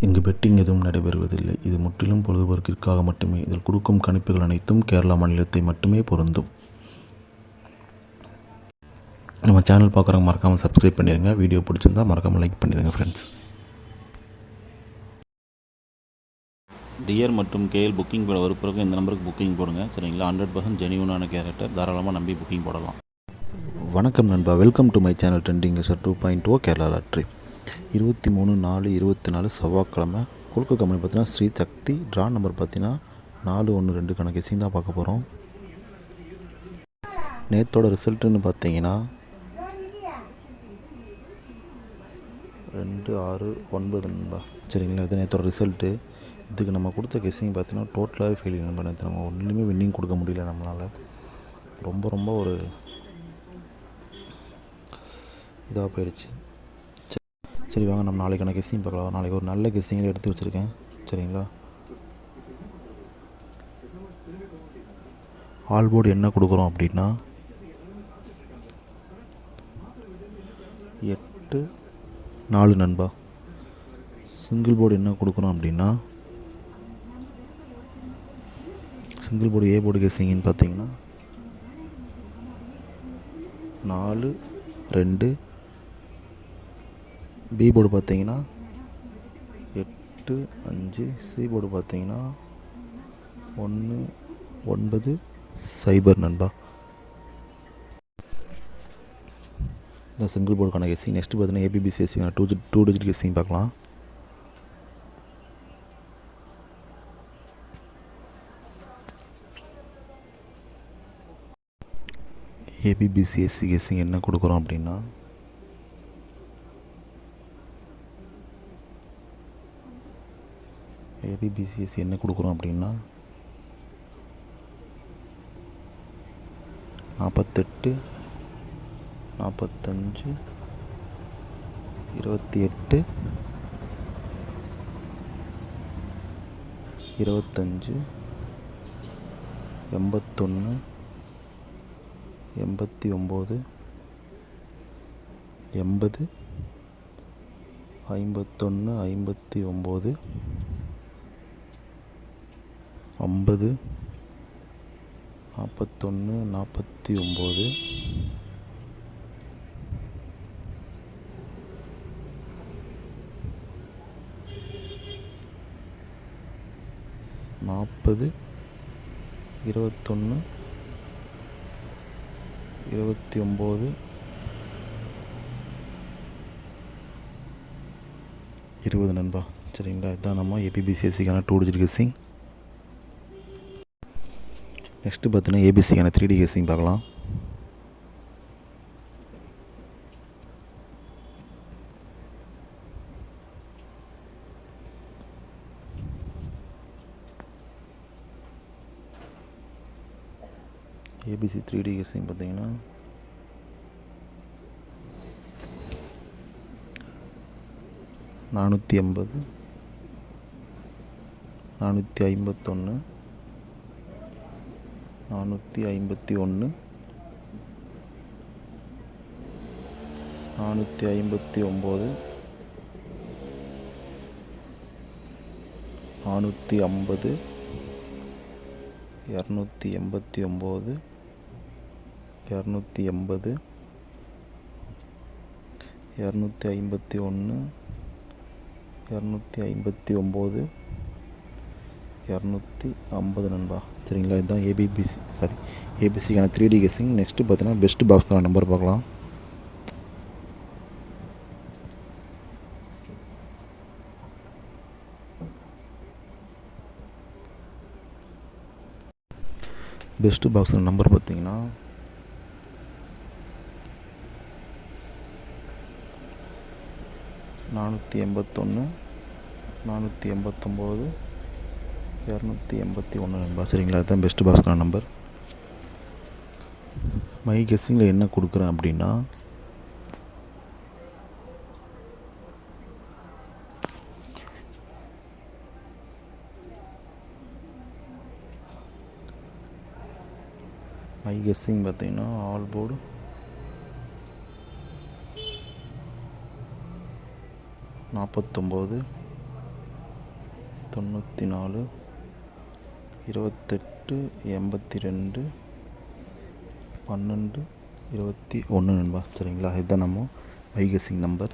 இங்கு பெட்டிங் எதுவும் நடைபெறுவதில்லை. இது முற்றிலும் பொழுதுபோக்கிற்காக மட்டுமே. இதில் கொடுக்கும் கணிப்புகள் அனைத்தும் கேரளா மாநிலத்தை மட்டுமே பொருந்தும். நம்ம சேனல் பார்க்குறவங்க மறக்காமல் சப்ஸ்கிரைப் பண்ணிடுங்க. வீடியோ பிடிச்சிருந்தா மறக்காமல் லைக் பண்ணிடுங்க ஃப்ரெண்ட்ஸ். டியர் மற்றும் கேஎல் புக்கிங் போட பிறகு இந்த நம்பருக்கு புக்கிங் போடுங்க. சரிங்களா? 100% ஜெனியூனான கேரக்டர். தாராளமாக நம்பி புக்கிங் போடலாம். வணக்கம் நண்பா, welcome to my channel trending sir 2.0 Kerala lottery. 23/4/24 செவ்வாய்க்கிழமை. குழுக்க கம்பெனி பார்த்தீங்கன்னா ஸ்ரீ சக்தி. ட்ரா நம்பர் பார்த்தீங்கன்னா 412 கெஸிங் தான் பார்க்க போகிறோம். நேற்றோட ரிசல்ட்டுன்னு பார்த்தீங்கன்னா 269 நண்பா. சரிங்களா? இது நேற்றோட ரிசல்ட்டு. இதுக்கு நம்ம கொடுத்த கெஸ்ஸிங் பார்த்தீங்கன்னா டோட்டலாகவே ஃபெயிலியர் நண்பா. நேற்று நம்ம ஒன்றுமே வின்னிங் கொடுக்க முடியல நம்மளால். ரொம்ப ஒரு இதாக போயிடுச்சு. சரி வாங்க நம்ம நாளைக்கான கெஸ்ஸிங் பார்க்கலாம். நாளைக்கு ஒரு நல்ல கெஸ்ஸிங்கில் எடுத்து வச்சுருக்கேன். சரிங்களா? ஆல் போர்டு என்ன கொடுக்குறோம் அப்படின்னா 8-4 நண்பா. சிங்கிள் போர்டு என்ன கொடுக்குறோம் அப்படின்னா சிங்கிள் போர்டு ஏ போர்டு கெஸ்ஸிங்னு பார்த்தீங்கன்னா 4-2. பி போர்டு பார்த்தீங்கன்னா 8-5. சி போர்டு பார்த்தீங்கன்னா 1-9-0 நண்பா. இந்த சிங்கிள் போர்டுக்கான கெஸ்ஸிங். நெக்ஸ்ட்டு பார்த்தீங்கன்னா ஏபிபிசிஎஸ்சிக்கான 2 டிஜிட் கெஸ்ஸிங் பார்க்கலாம். ஏபிபிசிஎஸ்சி கெஸ்ஸிங் என்ன கொடுக்குறோம் அப்படின்னா ஏபிபிசிஎஸ்சி என்ன கொடுக்குறோம் அப்படின்னா 48, 45, 28, 25, 81, 89, 80, 51, 59, 50, 41, 49, 40, 21, 29, 20 நண்பா. சரிங்களா? இதுதான் நம்ம ஏபிபிசிஎஸ்சிக்கான 2 டிஜிட் கெஸ்ஸிங். நெக்ஸ்ட்டு பார்த்தீங்கன்னா ஏபிசிக்கான 3D கெஸ்ஸிங் பார்க்கலாம். ஏபிசி 3D கெஸ்ஸிங் பார்த்தீங்கன்னா 480, 451, 451, 459, 450, 289, 280, 251, 259, 250 நண்பா. சரிங்களா? இதுதான் ஏபிசிக்கான 3D கெஸ்ஸிங். நெக்ஸ்ட்டு பார்த்தீங்கன்னா பெஸ்ட் பாக்ஸ்க்கான நம்பர் பார்க்கலாம். பெஸ்ட்டு பாக்ஸோட நம்பர் பார்த்தீங்கன்னா 481, 489, 281 நண்பா. சரிங்களா? அதுதான் பெஸ்ட் பாக்ஸ்க்கான நம்பர். மை கெஸ்ஸிங்கில் என்ன கொடுக்குறேன் அப்படின்னா மை கெஸ்ஸிங் பார்த்தீங்கன்னா ஆல் போர்டு 49, 94 28 82 12 21 நண்பா. சரிங்களா, இதுதான் நம்ம வைகசிங் நம்பர்.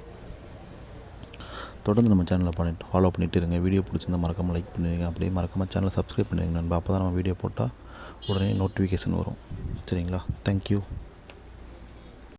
தொடர்ந்து நம்ம சேனலை ஃபாலோ பண்ணிகிட்டு இருங்க. வீடியோ பிடிச்சிருந்தா மறக்காமல் லைக் பண்ணிடுங்க. அப்படியே மறக்காமல் சேனலை சப்ஸ்கிரைப் பண்ணிடுங்க நண்பா. அப்போ தான் நம்ம வீடியோ போட்டால் உடனே நோட்டிஃபிகேஷன் வரும். சரிங்களா, தேங்க்யூ.